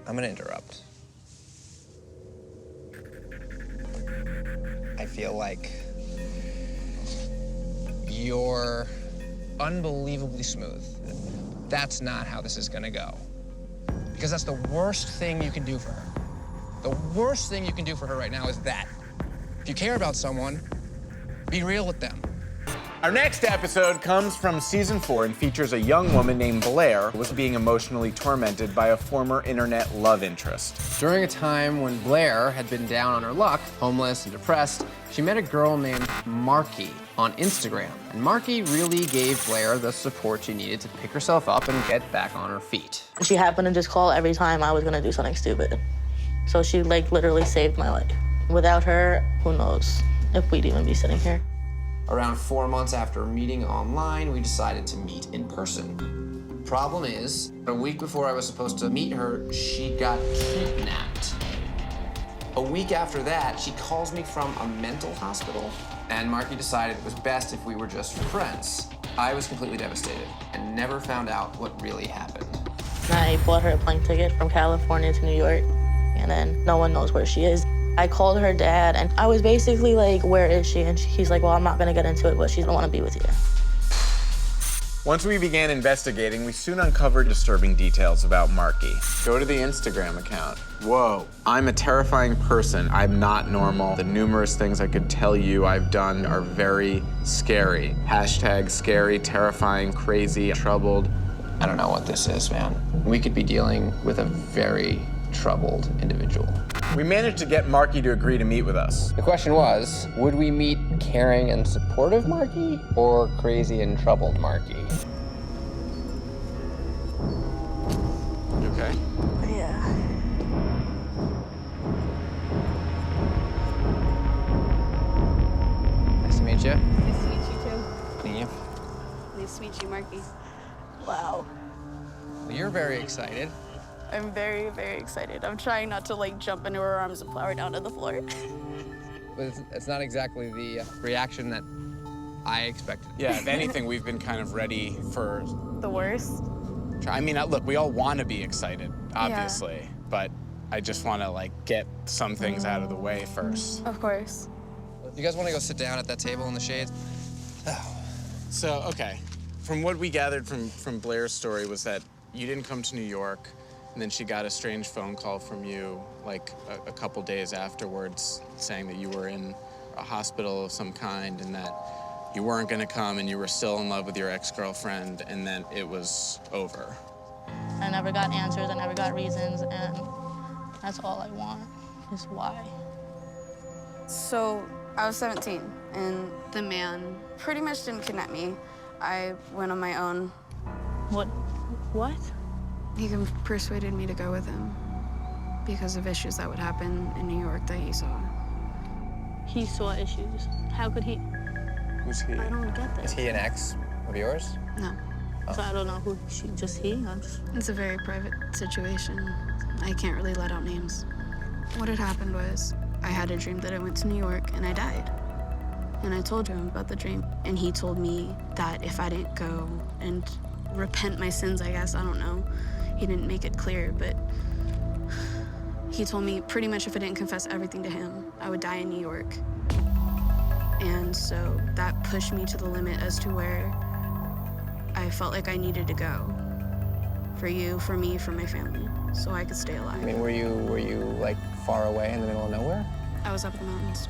I'm gonna interrupt. I feel like you're unbelievably smooth. That's not how this is gonna go. Because that's the worst thing you can do for her. The worst thing you can do for her right now is that. If you care about someone, be real with them. Our next episode comes from season 4 and features a young woman named Blair who was being emotionally tormented by a former internet love interest. During a time when Blair had been down on her luck, homeless and depressed, she met a girl named Markie on Instagram. And Markie really gave Blair the support she needed to pick herself up and get back on her feet. She happened to just call every time I was gonna do something stupid. So she like literally saved my life. Without her, who knows if we'd even be sitting here. Around 4 months after meeting online, we decided to meet in person. Problem is, a week before I was supposed to meet her, she got kidnapped. A week after that, she calls me from a mental hospital, and Markie decided it was best if we were just friends. I was completely devastated and never found out what really happened. I bought her a plane ticket from California to New York, and then no one knows where she is. I called her dad, and I was basically like, where is she? And he's like, well, I'm not gonna get into it, but she don't wanna be with you. Once we began investigating, we soon uncovered disturbing details about Markie. Go to the Instagram account. Whoa, I'm a terrifying person. I'm not normal. The numerous things I could tell you I've done are very scary. Hashtag scary, terrifying, crazy, troubled. I don't know what this is, man. We could be dealing with a very troubled individual. We managed to get Markie to agree to meet with us. The question was, would we meet caring and supportive Markie or crazy and troubled Markie? You okay? Yeah. Nice to meet you. Nice to meet you, too. Neve. Nice to meet you, Markie. Wow. Well, you're very excited. I'm very, very excited. I'm trying not to, like, jump into her arms and plow her down to the floor. But it's not exactly the reaction that I expected. Yeah, if anything, we've been kind of ready for... The worst. I mean, look, we all want to be excited, obviously, but I just want to, like, get some things out of the way first. Of course. You guys want to go sit down at that table in the shade? So, okay, from what we gathered from Blair's story was that you didn't come to New York, and then she got a strange phone call from you, like, a couple days afterwards, saying that you were in a hospital of some kind and that you weren't gonna come and you were still in love with your ex-girlfriend, and then it was over. I never got answers, I never got reasons, and that's all I want, is why. So, I was 17, and the man pretty much didn't kidnap me. I went on my own. What? He persuaded me to go with him because of issues that would happen in New York that he saw. He saw issues. How could he? Who's he? I don't get this. Is he an ex of yours? No, So I don't know who just he? it's a very private situation. I can't really let out names. What had happened was I had a dream that I went to New York and I died. And I told him about the dream. And he told me that if I didn't go and repent my sins, I guess, I don't know. He didn't make it clear, but he told me pretty much if I didn't confess everything to him, I would die in New York. And so that pushed me to the limit as to where I felt like I needed to go. For you, for me, for my family, so I could stay alive. I mean, were you like far away in the middle of nowhere? I was up in the mountains.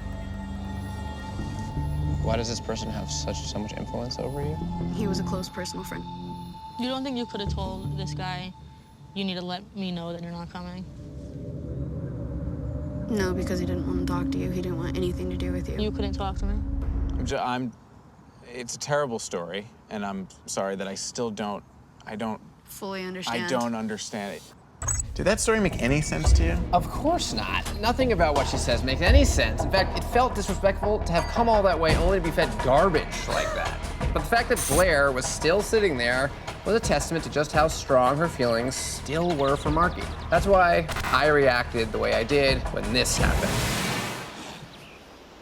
Why does this person have so much influence over you? He was a close personal friend. You don't think you could have told this guy, you need to let me know that you're not coming? No, because he didn't want to talk to you. He didn't want anything to do with you. You couldn't talk to me? It's a terrible story, and I'm sorry that I don't fully understand. I don't understand it. Did that story make any sense to you? Of course not. Nothing about what she says makes any sense. In fact, it felt disrespectful to have come all that way only to be fed garbage like that. But the fact that Blair was still sitting there was a testament to just how strong her feelings still were for Markie. That's why I reacted the way I did when this happened.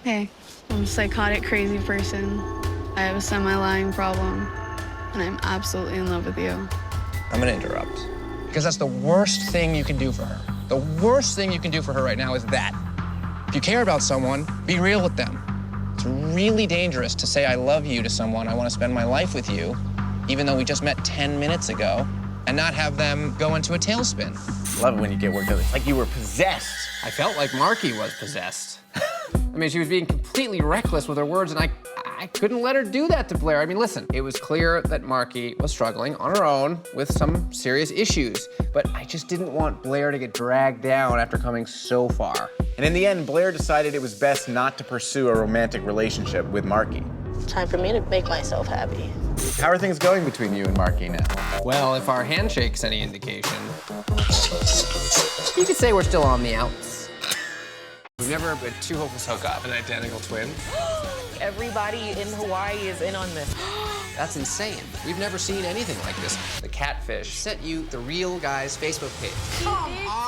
Hey, I'm a psychotic, crazy person. I have a semi-lying problem, and I'm absolutely in love with you. I'm gonna interrupt. because that's the worst thing you can do for her. The worst thing you can do for her right now is that. If you care about someone, be real with them. It's really dangerous to say I love you to someone, I want to spend my life with you, even though we just met 10 minutes ago, and not have them go into a tailspin. Love it when you get worked up. It's like you were possessed. I felt like Markie was possessed. I mean, she was being completely reckless with her words, and I couldn't let her do that to Blair. I mean, listen, it was clear that Markie was struggling on her own with some serious issues, but I just didn't want Blair to get dragged down after coming so far. And in the end, Blair decided it was best not to pursue a romantic relationship with Markie. Time for me to make myself happy. How are things going between you and Markie now? Well, if our handshake's any indication, you could say we're still on the outs. We've never had two hopefuls hook up, an identical twin. Everybody in Hawaii is in on this. That's insane. We've never seen anything like this. The Catfish sent you the real guy's Facebook page. Come on!